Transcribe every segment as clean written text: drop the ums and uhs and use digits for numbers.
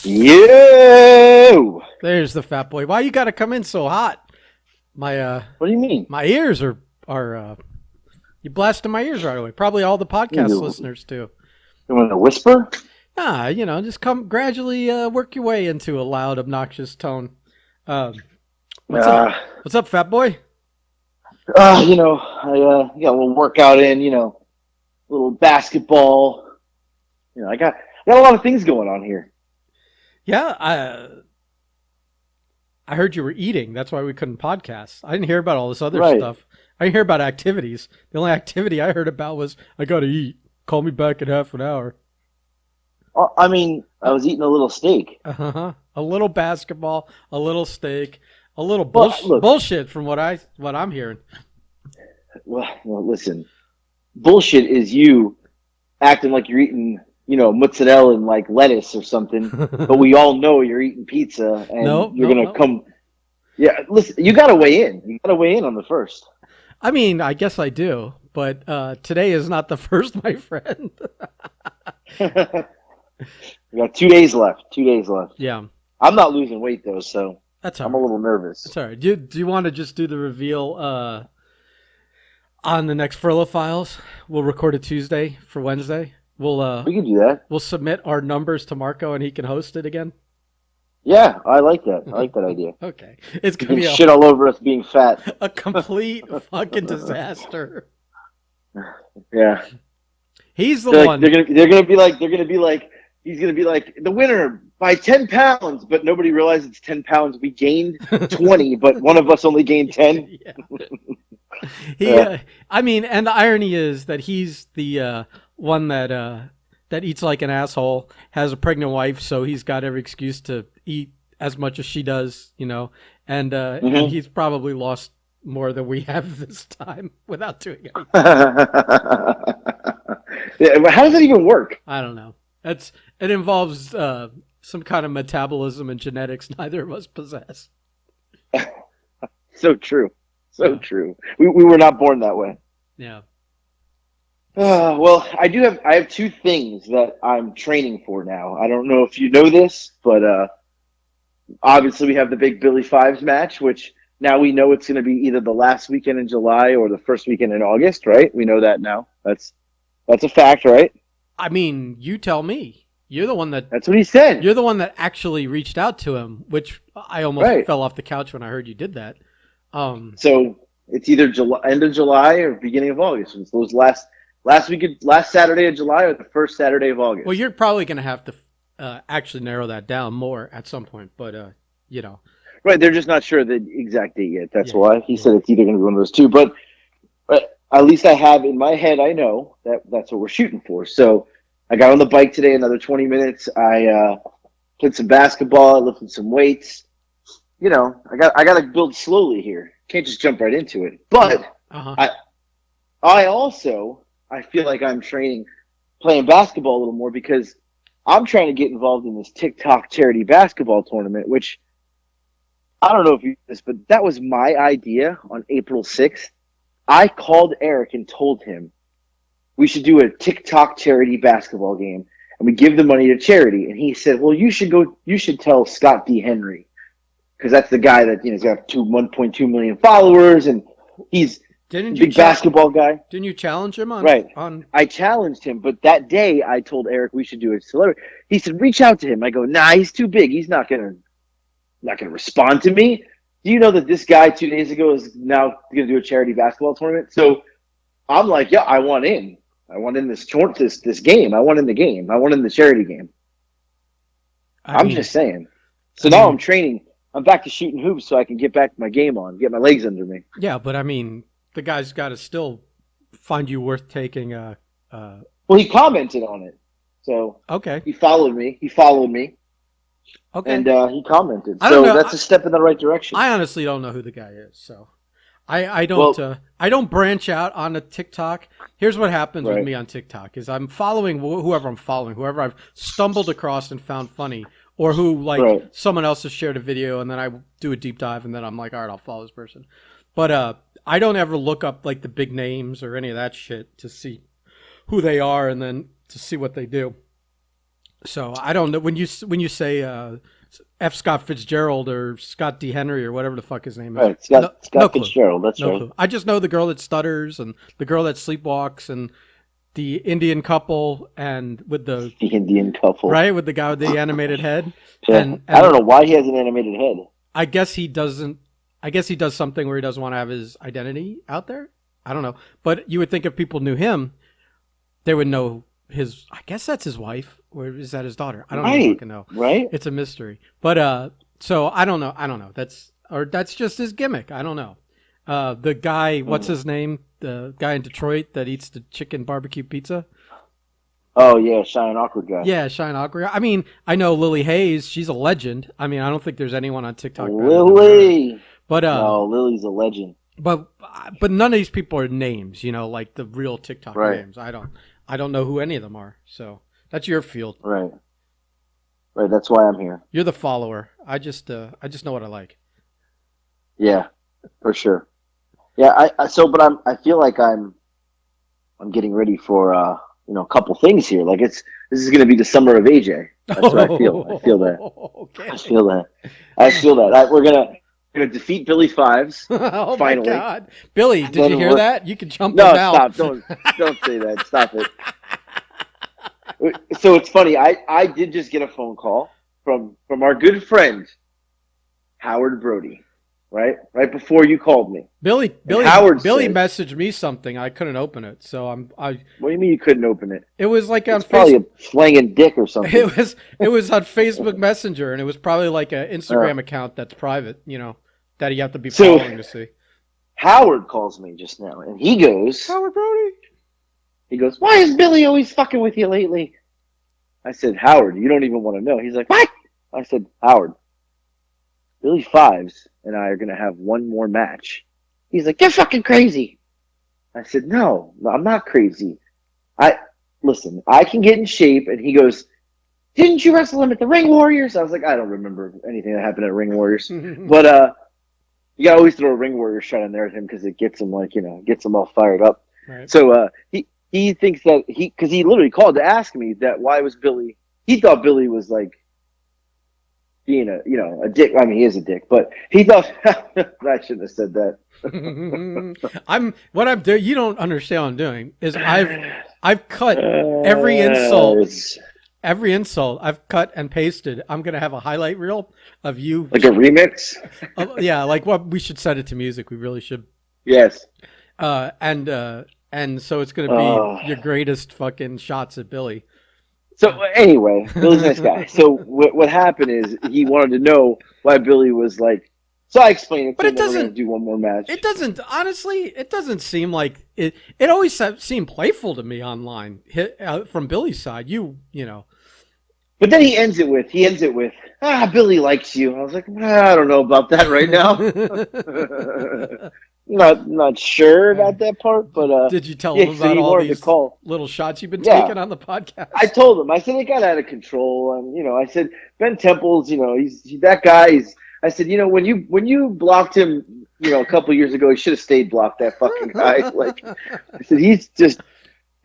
You. There's the fat boy. Why you got to come in so hot? What do you mean? My ears are you blasting my ears right away. Probably all the podcast You listeners too. want to whisper? Just come gradually work your way into a loud, obnoxious tone. What's Uh, up? What's up, fat boy? I got a little workout in. A little basketball. I got a lot of things going on here. Yeah, I heard you were eating. That's why we couldn't podcast. I didn't hear about all this other Right. stuff. I didn't hear about activities. The only activity I heard about was I gotta eat. Call me back in half an hour. I was eating a little steak. A little basketball, a little steak, a little Well, look. bullshit from what I'm hearing. Well, listen. Bullshit is you acting like you're eating, mozzarella and like lettuce or something, but we all know you're eating pizza and you're gonna come. Yeah, listen, you gotta weigh in. You gotta weigh in on the first. I mean, I guess I do, but today is not the first, my friend. We got 2 days left. 2 days left. Yeah, I'm not losing weight though, so that's all I'm a little nervous. That's all right. Do you want to just do the reveal on the next Furlough files? We'll record it Tuesday for Wednesday. We can do that. We'll submit our numbers to Marco and he can host it again. Yeah, I like that. I like that idea. Okay, it's You gonna can be shit all over us being fat. a complete fucking disaster. Yeah. He's the They're one. like, they're gonna be like he's gonna be like the winner by 10 pounds, but nobody realizes it's 10 pounds. We gained 20, but one of us only gained 10. Yeah. I mean, and the irony is that he's the one that eats like an asshole, has a pregnant wife, so he's got every excuse to eat as much as she does, and he's probably lost more than we have this time without doing anything. Yeah, how does that even work? I don't know. It involves some kind of metabolism and genetics neither of us possess. So true. So true. We were not born that way. Yeah. Well, I have two things that I'm training for now. I don't know if you know this, but obviously we have the big Billy Fives match, which now we know it's going to be either the last weekend in July or the first weekend in August, right? We know that now. That's a fact, right? I mean, you tell me. You're the one That's what he said. You're the one that actually reached out to him, which I almost fell off the couch when I heard you did that. So it's either end of July or beginning of August. It's those last Saturday of July or the first Saturday of August. Well, you're probably going to have to actually narrow that down more at some point, but Right, they're just not sure the exact date yet. That's why he said it's either going to be one of those two. But at least I have in my head, I know that's what we're shooting for. So I got on the bike today, another 20 minutes. I played some basketball, I lifted some weights. I got to build slowly here. Can't just jump right into it. But I feel like I'm playing basketball a little more because I'm trying to get involved in this TikTok charity basketball tournament, which I don't know if you know this, but that was my idea on April 6th. I called Eric and told him we should do a TikTok charity basketball game and we give the money to charity. And he said, well, you should tell Scott D. Henry because that's the guy that, he's got 1.2 million followers and he's a big basketball guy. Didn't you challenge him on? Right. I challenged him, but that day I told Eric we should do a celebrity. He said, reach out to him. I go, nah, he's too big. He's not going to respond to me. Do you know that this guy 2 days ago is now going to do a charity basketball tournament? So I'm like, yeah, I want in. I want in this game. I want in the game. I want in the charity game. I'm just saying. So now I'm training. I'm back to shooting hoops so I can get back my game on, get my legs under me. Yeah, but I mean, the guy's got to still find you worth taking. Well, he commented on it. So okay, he followed me. Okay. And he commented. So that's a step in the right direction. I honestly don't know who the guy is. So I don't branch out on a TikTok. Here's what happens with me on TikTok is I'm following whoever I've stumbled across and found funny, or who someone else has shared a video and then I do a deep dive and then I'm like, all right, I'll follow this person. But I don't ever look up like the big names or any of that shit to see who they are and then to see what they do. So I don't know when you say F. Scott Fitzgerald or Scott D. Henry or whatever the fuck his name is. Right, Scott Fitzgerald. That's no right. clue. I just know the girl that stutters and the girl that sleepwalks and the Indian couple and with the Indian couple, right, with the guy with the animated head. Yeah. And I don't know why he has an animated head. I guess he doesn't. I guess he does something where he doesn't want to have his identity out there. I don't know, but you would think if people knew him, they would know his. I guess that's his wife, or is that his daughter? I don't fucking know. Right? It's a mystery. But so I don't know. That's just his gimmick. I don't know. The guy, what's his name? The guy in Detroit that eats the chicken barbecue pizza. Oh yeah, Shy and Awkward guy. Yeah, Shy and Awkward. I mean, I know Lily Hayes. She's a legend. I mean, I don't think there's anyone on TikTok. Lily. But no, Lily's a legend. But none of these people are names. You know, like the real TikTok names. I don't know who any of them are. So that's your field. Right. Right. That's why I'm here. You're the follower. I just know what I like. Yeah, for sure. Yeah. I feel like I'm getting ready for a couple things here. Like this is going to be the summer of AJ. That's what I feel. I feel that. Okay. I feel that. We're gonna defeat Billy Fives. Oh finally. My God, Billy! Did you hear that? You can jump him Stop! out. Don't say that. Stop it. So it's funny. I did just get a phone call from our good friend Howard Brody. Right before you called me. Billy messaged me something. I couldn't open it, so I. What do you mean you couldn't open it? It was like on probably a slanging dick or something. It was on Facebook Messenger, and it was probably like an Instagram account that's private. You know, that you have to be following to see. Howard calls me just now, and he goes, Howard Brody. He goes, why is Billy always fucking with you lately? I said, Howard, you don't even want to know. He's like, what? I said, Howard, Billy Fives and I are going to have one more match. He's like, you're fucking crazy. I said, no, I'm not crazy. Listen, I can get in shape. And he goes, didn't you wrestle him at the Ring Warriors? I was like, I don't remember anything that happened at Ring Warriors. But you got to always throw a Ring Warrior shot in there at him because it gets him gets him all fired up. Right. So he thinks that because he literally called to ask me that why was Billy, he thought Billy was like, being a dick. I mean, he is a dick, but he thought I shouldn't have said that. What I'm doing. You don't understand what I'm doing is I've cut every insult. Every insult I've cut and pasted. I'm gonna have a highlight reel of you, like a remix. Yeah, like what we should set it to music. We really should. Yes. And so it's gonna be your greatest fucking shots at Billy. So anyway, Billy's a nice guy. So what happened is he wanted to know why Billy was like. So I explained it. But it doesn't do one more match. It doesn't. Honestly, it doesn't seem like it. It always seemed playful to me online from Billy's side. You know. But then he ends it with Billy likes you. I was like, I don't know about that right now. Not sure about that part, but did you tell him about all these little shots you've been taking on the podcast? I told him. I said it got out of control, and I said Ben Temple's. He's that guy. I said, when you blocked him, a couple years ago, he should have stayed blocked. That fucking guy. Like, I said, he's just,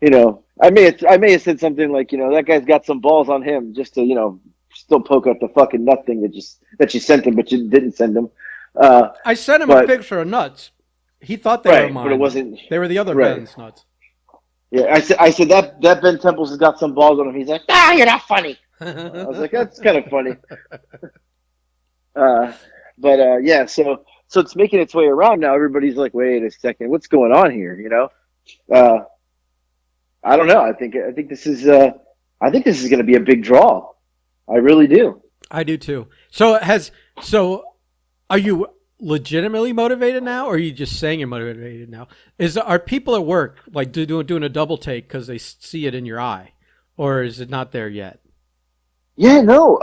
I may have said something like, that guy's got some balls on him just to, still poke out the fucking nut thing that you sent him, but you didn't send him. I sent him a picture of nuts. He thought they were mine, but it wasn't. They were the other Ben's nuts. Yeah, I said that Ben Temples has got some balls on him. He's like, you're not funny. I was like, that's kind of funny. Yeah, so it's making its way around now. Everybody's like, wait a second, what's going on here? I don't know. I think this is going to be a big draw. I really do. I do too. So are you legitimately motivated now, or are you just saying you're motivated now? Are people at work like doing a double take because they see it in your eye, or is it not there yet? Yeah, no.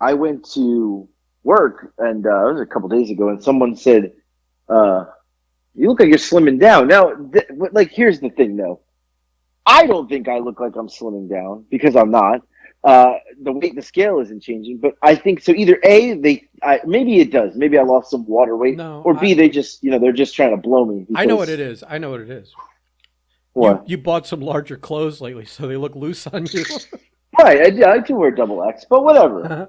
I went to work, and it was a couple days ago, and someone said, "You look like you're slimming down." Now, here's the thing, though. I don't think I look like I'm slimming down because I'm not. The weight, the scale isn't changing, but I think so. Either A, maybe it does. Maybe I lost some water weight, or B, they just, they're just trying to blow me. I know what it is. What? You bought some larger clothes lately, so they look loose on you. Right, I do wear double X, but whatever.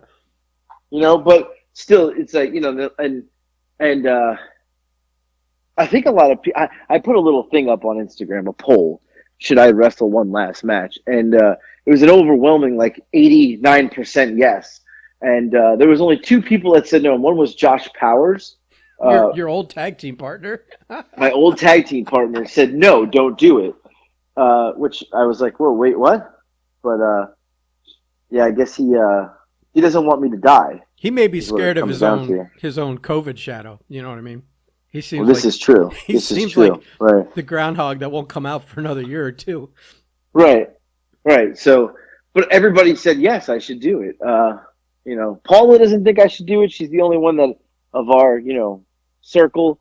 But still, it's like, and I think a lot of people, I put a little thing up on Instagram, a poll, should I wrestle one last match? And it was an overwhelming, like 89% yes. And there was only 2 people that said no, and one was Josh Powers. Your old tag team partner. My old tag team partner said, no, don't do it. Which I was like, whoa, wait, what? But yeah, I guess he doesn't want me to die. He may be scared of his own COVID shadow. You know what I mean? He seems this is true. He seems like the groundhog that won't come out for another year or 2. Right. So, but everybody said yes, I should do it. Paula doesn't think I should do it. She's the only one that of our circle.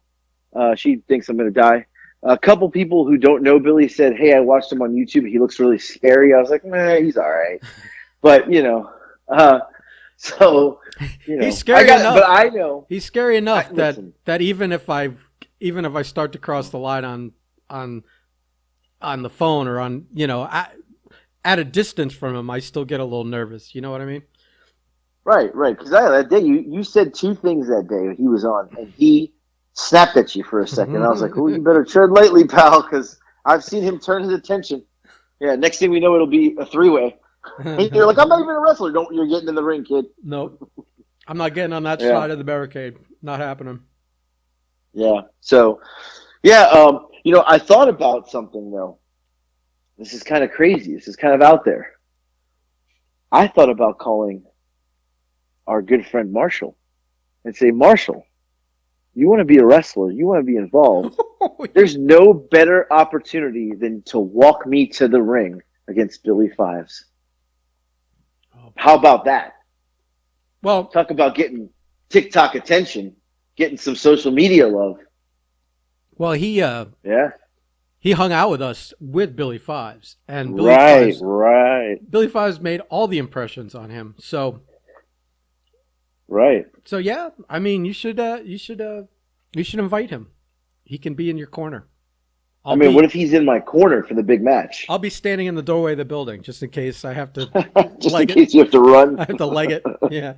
She thinks I'm going to die. A couple people who don't know Billy said, "Hey, I watched him on YouTube. He looks really scary." I was like, "Nah, he's all right." But so he's scary enough. But I know he's scary enough that even if I start to cross the line on the phone or on at a distance from him, I still get a little nervous. You know what I mean? Right. Because that day you said 2 things that day he was on, and he snapped at you for a second. I was like, "Oh, you better tread lightly, pal," because I've seen him turn his attention. Yeah. Next thing we know, it'll be a 3-way. And you're like, "I'm not even a wrestler." You're getting in the ring, kid. Nope. I'm not getting on that side of the barricade. Not happening. Yeah. So, yeah. I thought about something though. This is kind of crazy. This is kind of out there. I thought about calling our good friend Marshall and say, "Marshall, you want to be a wrestler? You want to be involved? There's no better opportunity than to walk me to the ring against Billy Fives." How about that? Well, talk about getting TikTok attention, getting some social media love. Well, he hung out with us with Billy Fives, and Billy Fives made all the impressions on him. So, So yeah, I mean, you should invite him. He can be in your corner. What if he's in my corner for the big match? I'll be standing in the doorway of the building just in case I have to. Just in case you have to run. I have to leg it. Yeah,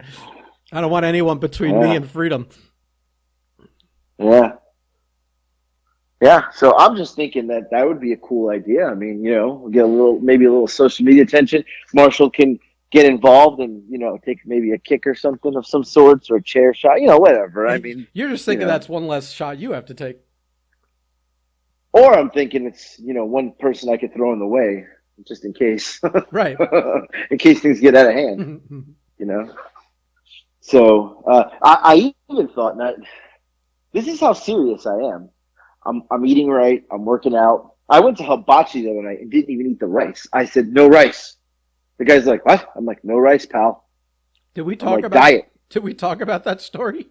I don't want anyone between me and freedom. Yeah. So I'm just thinking that would be a cool idea. I mean, we'll get maybe a little social media attention. Marshall can get involved and take maybe a kick or something of some sorts or a chair shot. Whatever. I mean, you're just thinking that's one less shot you have to take. Or I'm thinking it's, one person I could throw in the way, just in case. Right. In case things get out of hand, So I even thought that this is how serious I am. I'm eating right. I'm working out. I went to hibachi the other night and didn't even eat the rice. I said, "No rice." The guy's like, "What?" I'm like, "No rice, pal." Did we talk about diet? Did we talk about that story?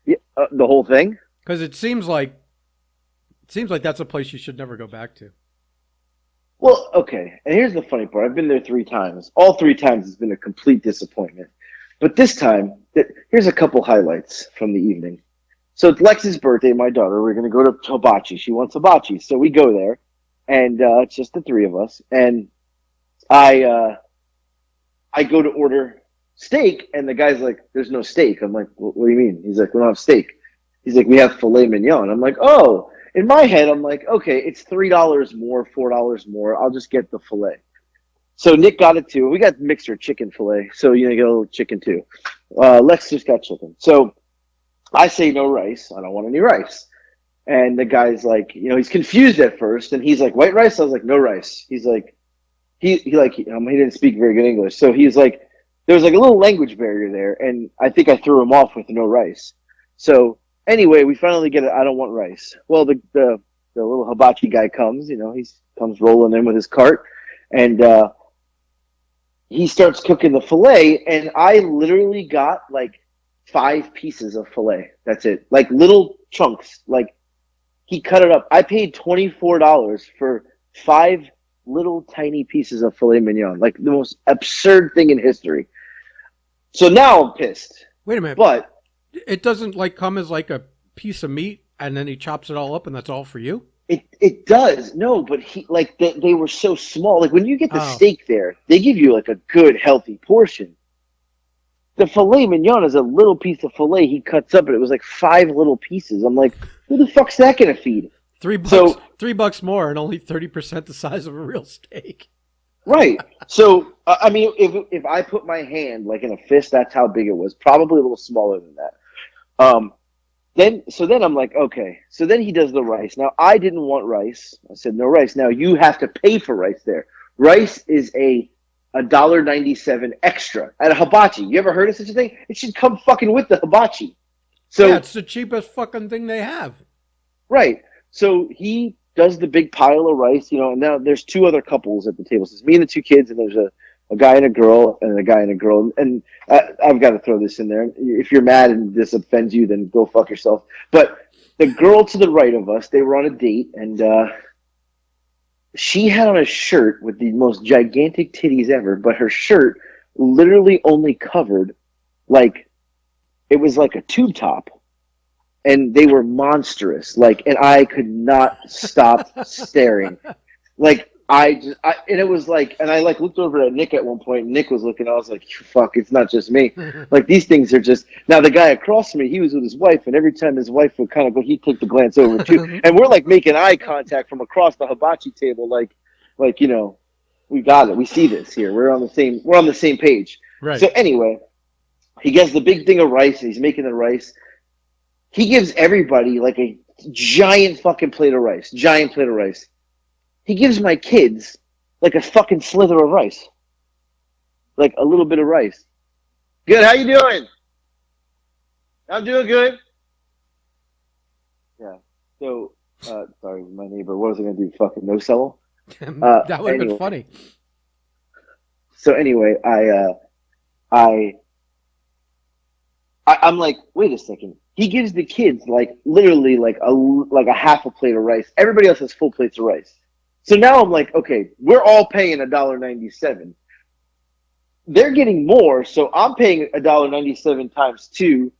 Yeah, the whole thing? Because it seems like that's a place you should never go back to. Well, okay. And here's the funny part. I've been there 3 times. All 3 times it's been a complete disappointment. But this time, here's a couple highlights from the evening. So it's Lex's birthday, my daughter. We're going to go to hibachi. She wants hibachi. So we go there, and it's just the 3 of us. And I go to order steak, and the guy's like, "There's no steak." I'm like, "What do you mean?" He's like, "We don't have steak." He's like, "We have filet mignon." I'm like, "Oh." In my head, I'm like, okay, it's $3 more, $4 more. I'll just get the filet. So Nick got it too. We got mixer chicken filet. So you get a little chicken too. Lex just got chicken. So I say no rice. I don't want any rice. And the guy's like, he's confused at first. And he's like, "White rice?" I was like, "No rice." He's like, he didn't speak very good English. So he's like, there was like a little language barrier there. And I think I threw him off with no rice. So anyway, we finally get it. "I don't want rice." Well, the little hibachi guy comes, he comes rolling in with his cart, and he starts cooking the filet, and I literally got like 5 pieces of filet. That's it. Like little chunks. Like he cut it up. I paid $24 for 5 little tiny pieces of filet mignon. Like the most absurd thing in history. So now I'm pissed. Wait a minute. But it doesn't come as like a piece of meat and then he chops it all up and that's all for you? It does. No, but they were so small. Like when you get the Oh, steak there, they give you like a good healthy portion. The filet mignon is a little piece of filet he cuts up, and it was like 5 little pieces. I'm like, who the fuck's that gonna feed? $3, So $3 more, and only 30% the size of a real steak. right. So I mean, if I put my hand like in a fist, that's how big it was. Probably a little smaller than that. Then I'm like, okay. So then he does the rice. Now I didn't want rice. I said no rice. Now you have to pay for rice there. Rice is a $1.97 extra at a hibachi. You ever heard of such a thing? It should come fucking with the hibachi. Yeah, So it's the cheapest fucking thing they have. right. So he does the big pile of rice, and now there's 2 other couples at the table. So it's me and the 2 kids, and there's a guy and a girl, and a guy and a girl. And I've got to throw this in there. If you're mad and this offends you, then go fuck yourself. But the girl to the right of us, they were on a date, and she had on a shirt with the most gigantic titties ever, but her shirt literally only covered like it was like a tube top, and they were monstrous. Like, and I could not stop staring. Like, and it was like, and I like looked over at Nick at one point. And Nick was looking. I was like, "Fuck, it's not just me." Like these things are just. Now the guy across from me, he was with his wife, and every time his wife would kind of go, he'd take the glance over too. And we're like making eye contact from across the hibachi table, like we got it. We see this here. We're on the same. We're on the same page. Right. So anyway, he gets the big thing of rice, and he's making the rice. He gives everybody like a giant fucking plate of rice. Giant plate of rice. He gives my kids like a fucking slither of rice. Like a little bit of rice. Good, how you doing? I'm doing good. Yeah. So sorry, my neighbor. What was I gonna do? Fucking no sell? That would have been Anyway. funny. So anyway, I'm like, wait a second. He gives the kids like literally like a half a plate of rice. Everybody else has full plates of rice. So now I'm like, okay, we're all paying $1.97. They're getting more, so I'm paying $1.97 times 2,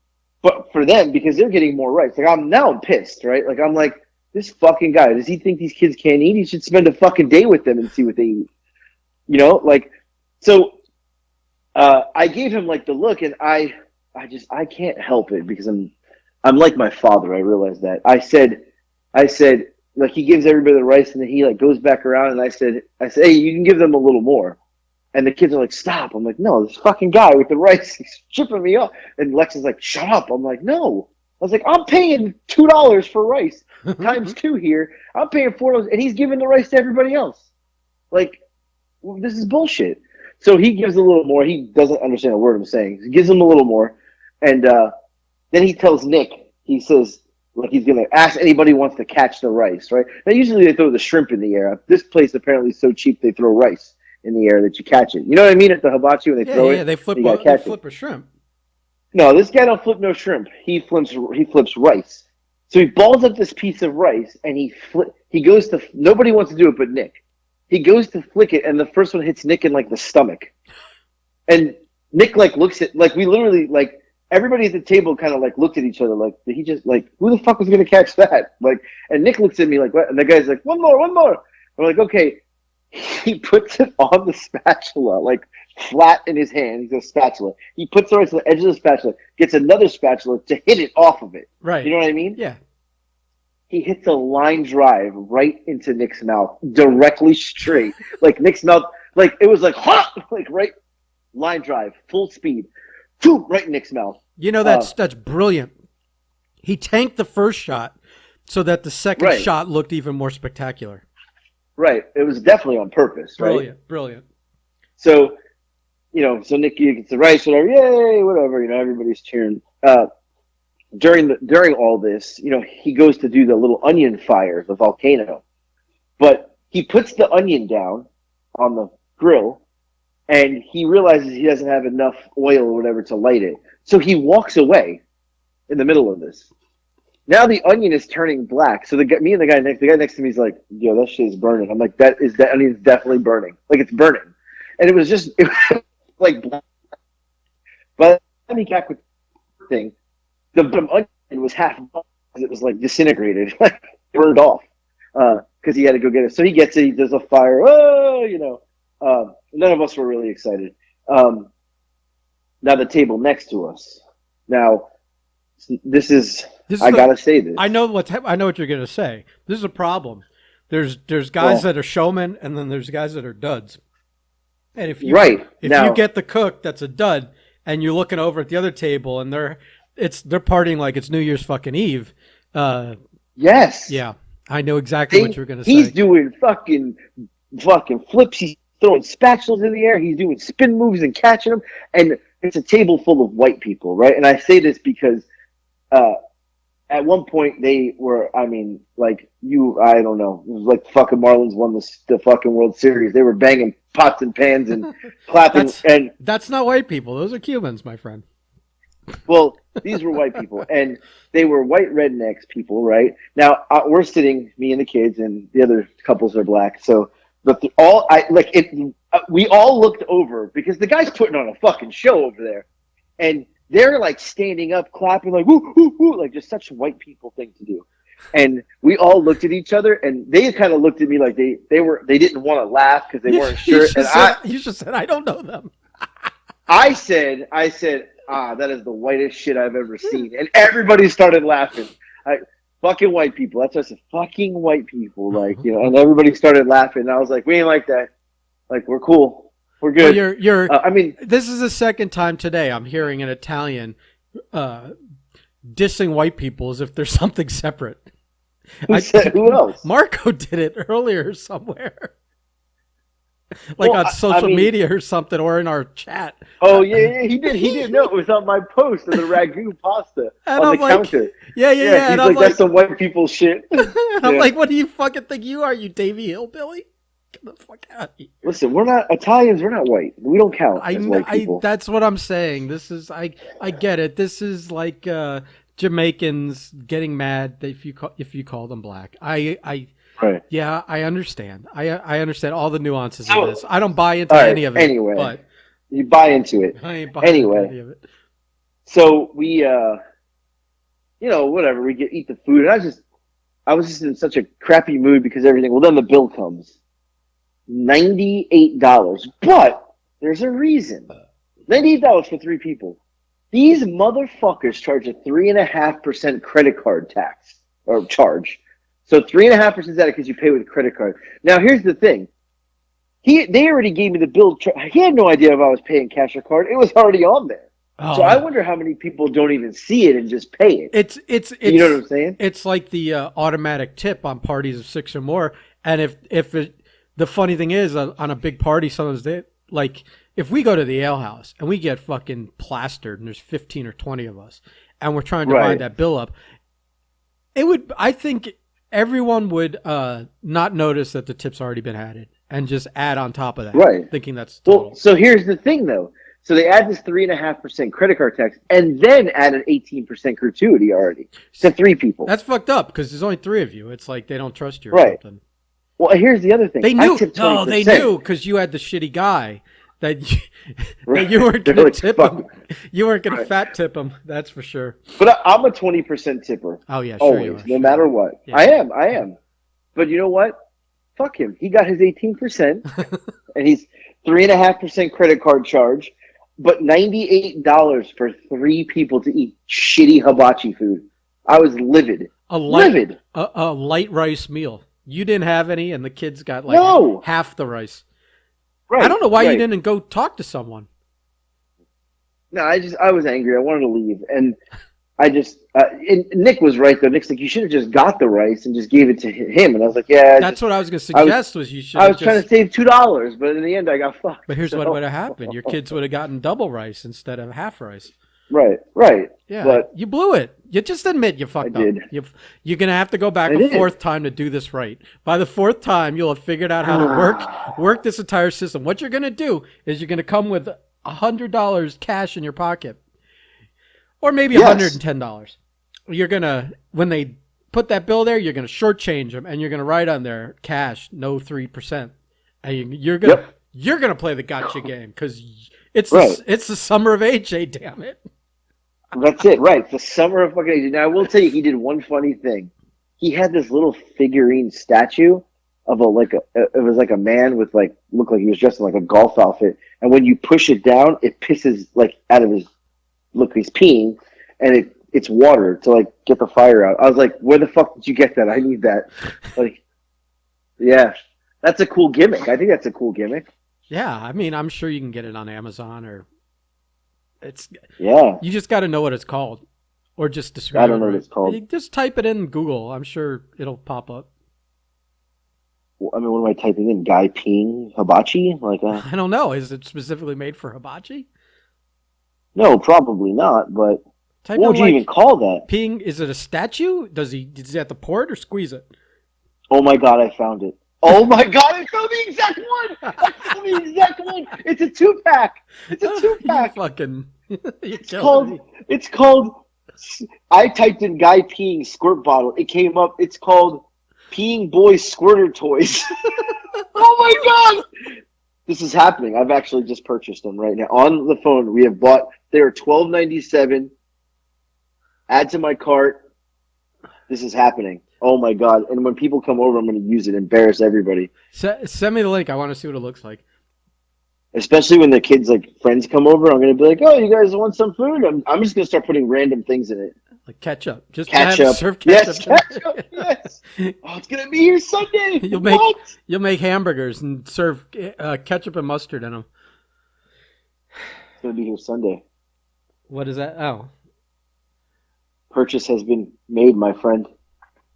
but for them because they're getting more rice. Like I'm pissed, right? Like I'm like, this fucking guy, does he think these kids can't eat? He should spend a fucking day with them and see what they eat. Like so I gave him like the look, and I can't help it because I'm like my father. I realize that. I said, like he gives everybody the rice, and then he like goes back around, and I said, hey, you can give them a little more. And the kids are like, stop. I'm like, no, this fucking guy with the rice is chipping me off. And Lex is like, shut up. I'm like, no. I was like, I'm paying $2 for rice times 2 here. I'm paying $4, and he's giving the rice to everybody else. Like, this is bullshit. So he gives a little more. He doesn't understand a word I'm saying. He gives him a little more, and then he tells Nick. He says, like he's gonna ask anybody who wants to catch the rice, right? Now usually they throw the shrimp in the air. This place apparently is so cheap they throw rice in the air that you catch it. You know what I mean? At the hibachi when they Yeah, throw yeah. it, They flip. you gotta They catch it. flip a shrimp. No, this guy don't flip no shrimp. He flips rice. So he balls up this piece of rice, and he goes to, nobody wants to do it but Nick. He goes to flick it, and the first one hits Nick in like the stomach. And Nick like looks at, like we literally like everybody at the table kind of like looked at each other like, did he just like, who the fuck was gonna catch that? Like, and Nick looks at me like, what? And the guy's like, one more, one more. I'm like, okay. He puts it on the spatula, like flat in his hand. He's a spatula. He puts it right to the edge of the spatula, gets another spatula to hit it off of it. Right. You know what I mean? Yeah. He hits a line drive right into Nick's mouth, directly straight. Like Nick's mouth, like it was like, ha! Like right line drive, full speed, right in Nick's mouth. You know, that's brilliant. He tanked the first shot so that the second Right. shot looked even more spectacular. Right. It was definitely on purpose, right? Brilliant, brilliant. So, so Nick gets the rice, whatever, yay, whatever, everybody's cheering. During all this, he goes to do the little onion fire, the volcano. But he puts the onion down on the grill, and he realizes he doesn't have enough oil or whatever to light it. So he walks away in the middle of this. Now the onion is turning black. So the guy next to me is like, yo, that shit is burning. I'm like, that onion's definitely burning. Like it's burning. And it was like black. By the time he got with the thing, the onion was half because it was like disintegrated, like burned off. because he had to go get it. So he gets it. He does a fire. Oh, you know. None of us were really excited. Now the table next to us. Now, I gotta say this. I know what you're gonna say. This is a problem. There's guys that are showmen, and then there's guys that are duds. And if you get the cook that's a dud, and you're looking over at the other table, and they're partying like it's New Year's fucking Eve. Yes. Yeah, I know exactly what you're gonna say. He's doing fucking flips. He's throwing spatulas in the air. He's doing spin moves and catching them. And it's a table full of white people, right? And I say this because at one point they were, I don't know, it was like fucking Marlins won the fucking World Series. They were banging pots and pans and clapping. That's not white people. Those are Cubans, my friend. Well, these were white people, and they were white rednecks people, right? Now, we're sitting, me and the kids, and the other couples are black, so we all looked over because the guy's putting on a fucking show over there, and they're like standing up, clapping, like woo, woo, woo, like just such a white people thing to do. And we all looked at each other, and they kind of looked at me like they didn't want to laugh because they weren't sure. You just said, I don't know them. I said, that is the whitest shit I've ever seen, and everybody started laughing. Fucking white people. That's just fucking white people. Like, you know, and everybody started laughing. And I was like, we ain't like that. Like, we're cool. We're good. Well, this is the second time today I'm hearing an Italian dissing white people as if there's something separate. Who else? Marco did it earlier somewhere. On social media or something, or in our chat. Oh yeah, he did. He didn't know it was on my post of the ragu pasta on the counter. Yeah. He's like, that's some white people shit. I'm like, what do you fucking think you are, you Davy Hillbilly? Get the fuck out of here. Listen, we're not Italians. We're not white. We don't count as white people. That's what I'm saying. This is I get it. This is like Jamaicans getting mad if you call them black. Right. Yeah, I understand. I understand all the nuances of this. I don't buy into any of it. Anyway, but you buy into it. I ain't buying into any of it. So we, whatever. We eat the food, and I was just in such a crappy mood because everything. Well, then the bill comes, $98. But there's a reason. $98 for 3 people. These motherfuckers charge a 3.5% credit card tax or charge. So 3.5% is that because you pay with a credit card. Now here's the thing. They already gave me the bill. He had no idea if I was paying cash or card. It was already on there. Oh. So I wonder how many people don't even see it and just pay it. It's you know what I'm saying? It's like the automatic tip on parties of 6 or more. And the funny thing is on a big party, sometimes if we go to the ale house and we get fucking plastered and there's 15 or 20 of us and we're trying to divide that bill up, I think everyone would not notice that the tip's already been added and just add on top of that, thinking that's total. Well, so here's the thing, though. So they add this 3.5% credit card tax and then add an 18% gratuity already to 3 people. That's fucked up because there's only 3 of you. It's like they don't trust you or something. Well, here's the other thing. They knew. No, they knew because you had the shitty guy that you weren't going to tip him. You weren't going to fat tip him. That's for sure. But I'm a 20% tipper. Oh yeah, sure always, you are. No matter what. Yeah. I am. But you know what? Fuck him. He got his 18%, and he's 3.5% credit card charge, but $98 for 3 people to eat shitty hibachi food. I was livid. Livid. A light rice meal. You didn't have any, and the kids got half the rice. Right. I don't know why you didn't go talk to someone. No, I was angry. I wanted to leave, and and Nick was right though. Nick's like, you should have just got the rice and just gave it to him. And I was like, yeah. That's what I was going to suggest. You should. I was trying to save $2, but in the end, I got fucked. But here's what would have happened: your kids would have gotten double rice instead of half rice. Right. Yeah, but you blew it. You just admit you fucked up. You're going to have to go back a 4th time to do this right. By the 4th time, you'll have figured out how to work this entire system. What you're going to do is you're going to come with $100 cash in your pocket. Or maybe $110. You're going to, when they put that bill there, you're going to shortchange them, and you're going to write on there, cash, no 3%. And you're going to play the gotcha game because it's the summer of AJ, damn it. That's it, right. The summer of fucking AJ. Now, I will tell you, he did one funny thing. he had this little figurine statue of it was like a man with like looked like he was dressed in like a golf outfit, and when you push it down, it pisses like out of his look. He's peeing, and it's water to like get the fire out. I was like, where the fuck did you get that? I need that. Like, yeah, that's a cool gimmick. I think that's a cool gimmick. Yeah, I mean, I'm sure you can get it on Amazon or yeah. You just got to know what it's called, or just describe. I don't know what it's called. You just type it in Google. I'm sure it'll pop up. Well, I mean, what am I typing in? Guy peeing hibachi? I don't know. Is it specifically made for hibachi? No, probably not. But what would you even call that? Peeing? Is it a statue? Does he have to pour it or squeeze it? Oh my god, I found it. Oh my god, I found the exact one! I found the exact one! It's a 2-pack! It's a 2-pack! It's called, I typed in guy peeing squirt bottle. It came up, it's called Peeing Boy Squirter Toys. Oh my god! This is happening. I've actually just purchased them right now. On the phone, we have bought, they are $12.97. Add to my cart. This is happening. Oh my god! And when people come over, I'm going to use it, embarrass everybody. Send me the link. I want to see what it looks like. Especially when the kids, like friends, come over, I'm going to be like, "Oh, you guys want some food?" I'm just going to start putting random things in it, like ketchup. Just ketchup. Serve ketchup. Yes, ketchup. Yes. Oh, it's going to be here Sunday. You'll make hamburgers and serve ketchup and mustard in them. It's going to be here Sunday. What is that? Oh, purchase has been made, my friend.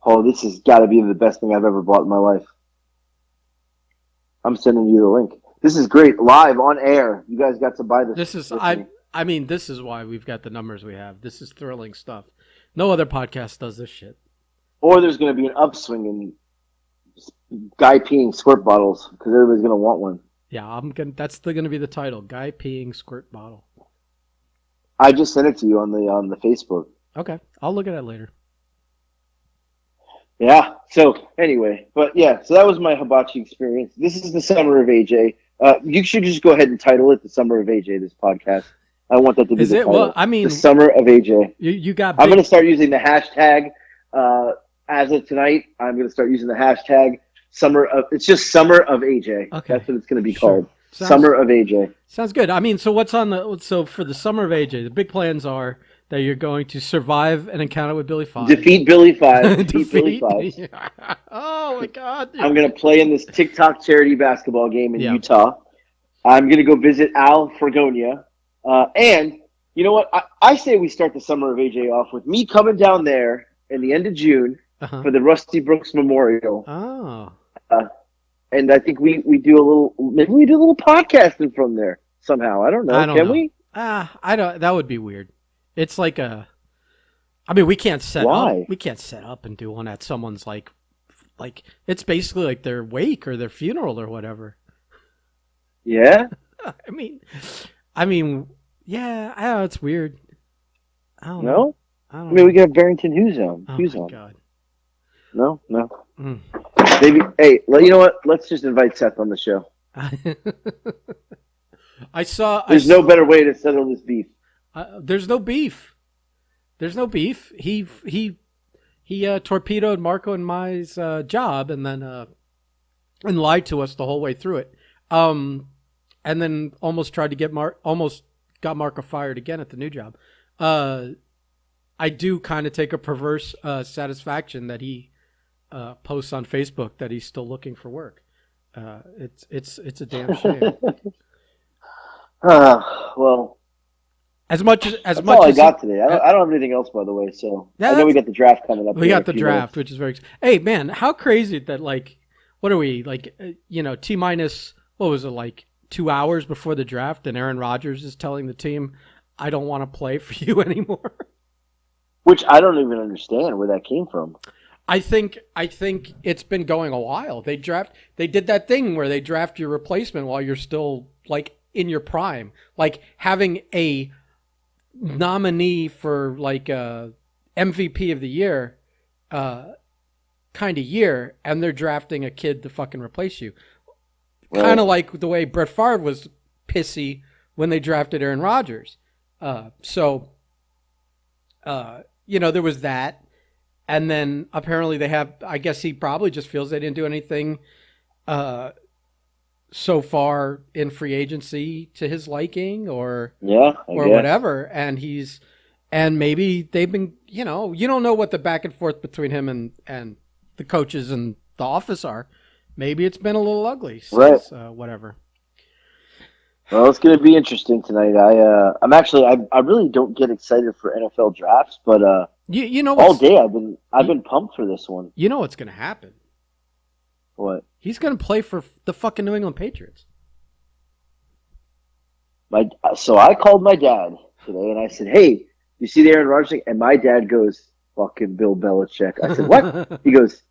Oh, this has got to be the best thing I've ever bought in my life. I'm sending you the link. This is great. Live on air. You guys got to buy this. This is I mean, this is why we've got the numbers we have. This is thrilling stuff. No other podcast does this shit. Or there's going to be an upswing in guy peeing squirt bottles because everybody's going to want one. Yeah, that's going to be the title. Guy peeing squirt bottle. I just sent it to you on the Facebook. Okay. I'll look at it later. Yeah. So anyway, but yeah, so that was my hibachi experience. This is the summer of AJ. You should just go ahead and title it "The Summer of AJ." This podcast. I want that to be the title. Well, I mean, the summer of AJ. You got. I'm going to start using the hashtag. As of tonight, I'm going to start using the hashtag summer of. It's just summer of AJ. Okay. That's what it's going to be called. Summer of AJ. Sounds good. I mean, so what's on so for the summer of AJ? The big plans are that you're going to survive an encounter with Billy Five. Defeat Billy Five. Defeat Billy Five. Oh my God! I'm going to play in this TikTok charity basketball game in Utah. I'm going to go visit Al Fragonia. And you know what? I say we start the summer of AJ off with me coming down there in the end of June for the Rusty Brooks Memorial. Oh. And I think we do a little podcasting from there somehow. I don't know. Can we? I don't. That would be weird. It's like I mean, we can't set up. We can't set up and do one at someone's like it's basically like their wake or their funeral or whatever. Yeah. I mean, yeah. I know it's weird. I don't know. I mean, we got Barrington Hughes on. Oh my God. No. Maybe. Hey, you know what? Let's just invite Seth on the show. There's no better way to settle this beef. There's no beef. He torpedoed Marco and Mai's job and then and lied to us the whole way through it. And then almost tried to get almost got Marco fired again at the new job. I do kind of take a perverse satisfaction that he posts on Facebook that he's still looking for work. It's a damn shame. Well, as much that's all I got today. I don't have anything else, by the way. So I know we got the draft coming up. We got the draft, which is very. Hey man, how crazy that what are we T minus what was it 2 hours before the draft, and Aaron Rodgers is telling the team, "I don't want to play for you anymore." Which I don't even understand where that came from. I think it's been going a while. They did that thing where they draft your replacement while you're still in your prime, having a nominee for MVP of the year kind of year, and they're drafting a kid to fucking replace you. Right. Kind of like the way Brett Favre was pissy when they drafted Aaron Rodgers. There was that. And then apparently they have, I guess he probably just feels they didn't do anything so far in free agency to his liking or whatever. And maybe they've been, you don't know what the back and forth between him and the coaches and the office are. Maybe it's been a little ugly since whatever. Well, it's going to be interesting tonight. I really don't get excited for NFL drafts, but all day I've been pumped for this one. You know what's going to happen? What? He's going to play for the fucking New England Patriots. So I called my dad today and I said, "Hey, you see the Aaron Rodgers thing?" And my dad goes, "Fucking Bill Belichick." I said, "What?" He goes,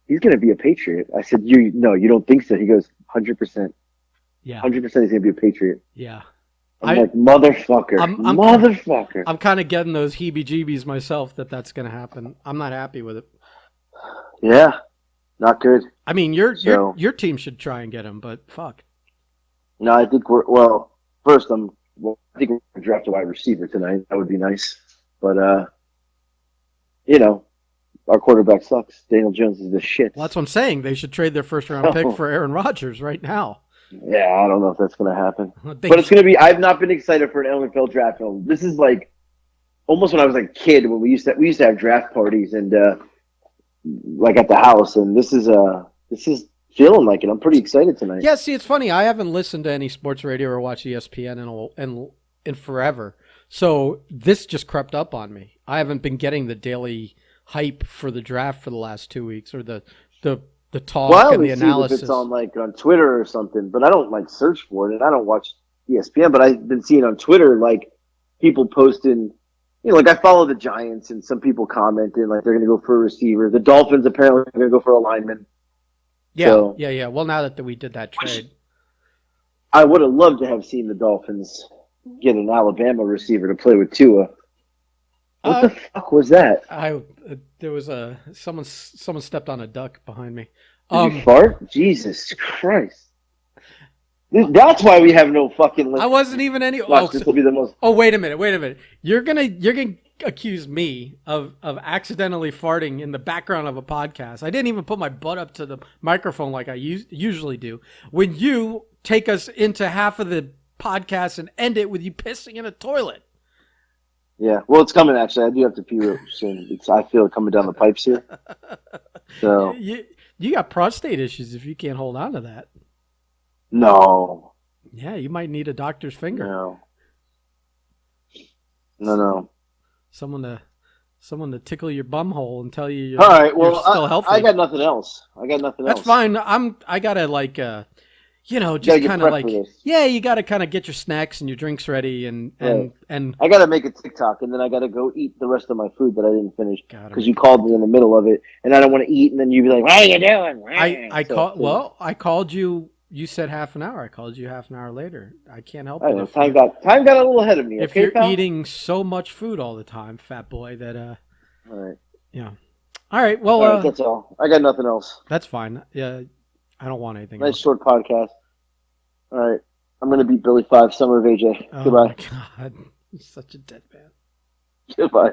"He's going to be a Patriot." I said, "You don't think so?" He goes, 100%. Yeah. 100% he's going to be a Patriot. Yeah. I'm like, motherfucker. Motherfucker. I'm kind of getting those heebie-jeebies myself that's going to happen. I'm not happy with it. Yeah. Not good. I mean, your team should try and get him, but fuck. No, I think first I think we're going to draft a wide receiver tonight. That would be nice. But, our quarterback sucks. Daniel Jones is the shit. Well, that's what I'm saying. They should trade their first-round pick for Aaron Rodgers right now. Yeah, I don't know if that's going to happen. But it's going to be – I've not been excited for an NFL draft. This is like almost when I was a kid when we used to have draft parties and like at the house. And this is feeling like it. I'm pretty excited tonight. Yeah, see, it's funny. I haven't listened to any sports radio or watched ESPN in forever. So this just crept up on me. I haven't been getting the daily hype for the draft for the last 2 weeks or the talk and the analysis. If it's on Twitter or something, but I don't search for it, and I don't watch ESPN. But I've been seeing on Twitter people posting, I follow the Giants, and some people commenting they're going to go for a receiver. The Dolphins apparently are going to go for a lineman. Yeah, yeah. Well, now that we did that trade, I would have loved to have seen the Dolphins get an Alabama receiver to play with Tua. What the fuck was that? There was someone stepped on a duck behind me. Did you fart? Jesus Christ! That's why we have no fucking. I wasn't even any. This will be the most. Oh, wait a minute! You're gonna accuse me of accidentally farting in the background of a podcast. I didn't even put my butt up to the microphone like I usually do. When you take us into half of the podcast and end it with you pissing in a toilet. Yeah, well, it's coming, actually. I do have to pee soon. I feel it coming down the pipes here. So You got prostate issues if you can't hold on to that. No. Yeah, you might need a doctor's finger. No. Someone to tickle your bum hole and tell you all right, well, you're still healthy. I got nothing else. That's fine. I gotta just kind of you gotta kind of get your snacks and your drinks ready and I gotta make a TikTok and then I gotta go eat the rest of my food that I didn't finish because you called me in the middle of it and I don't want to eat and then you'd be like, "What are you doing?" I called you. You said half an hour. I called you half an hour later. I can't help it. Time got a little ahead of me. If you're eating so much food all the time, fat boy, that all right. Yeah. All right. Well, all right, that's all. I got nothing else. That's fine. Yeah. I don't want anything else. Nice short podcast. All right. I'm going to beat Billy 5, Summer of AJ. Goodbye. Oh, my God. You're such a dead man. Goodbye.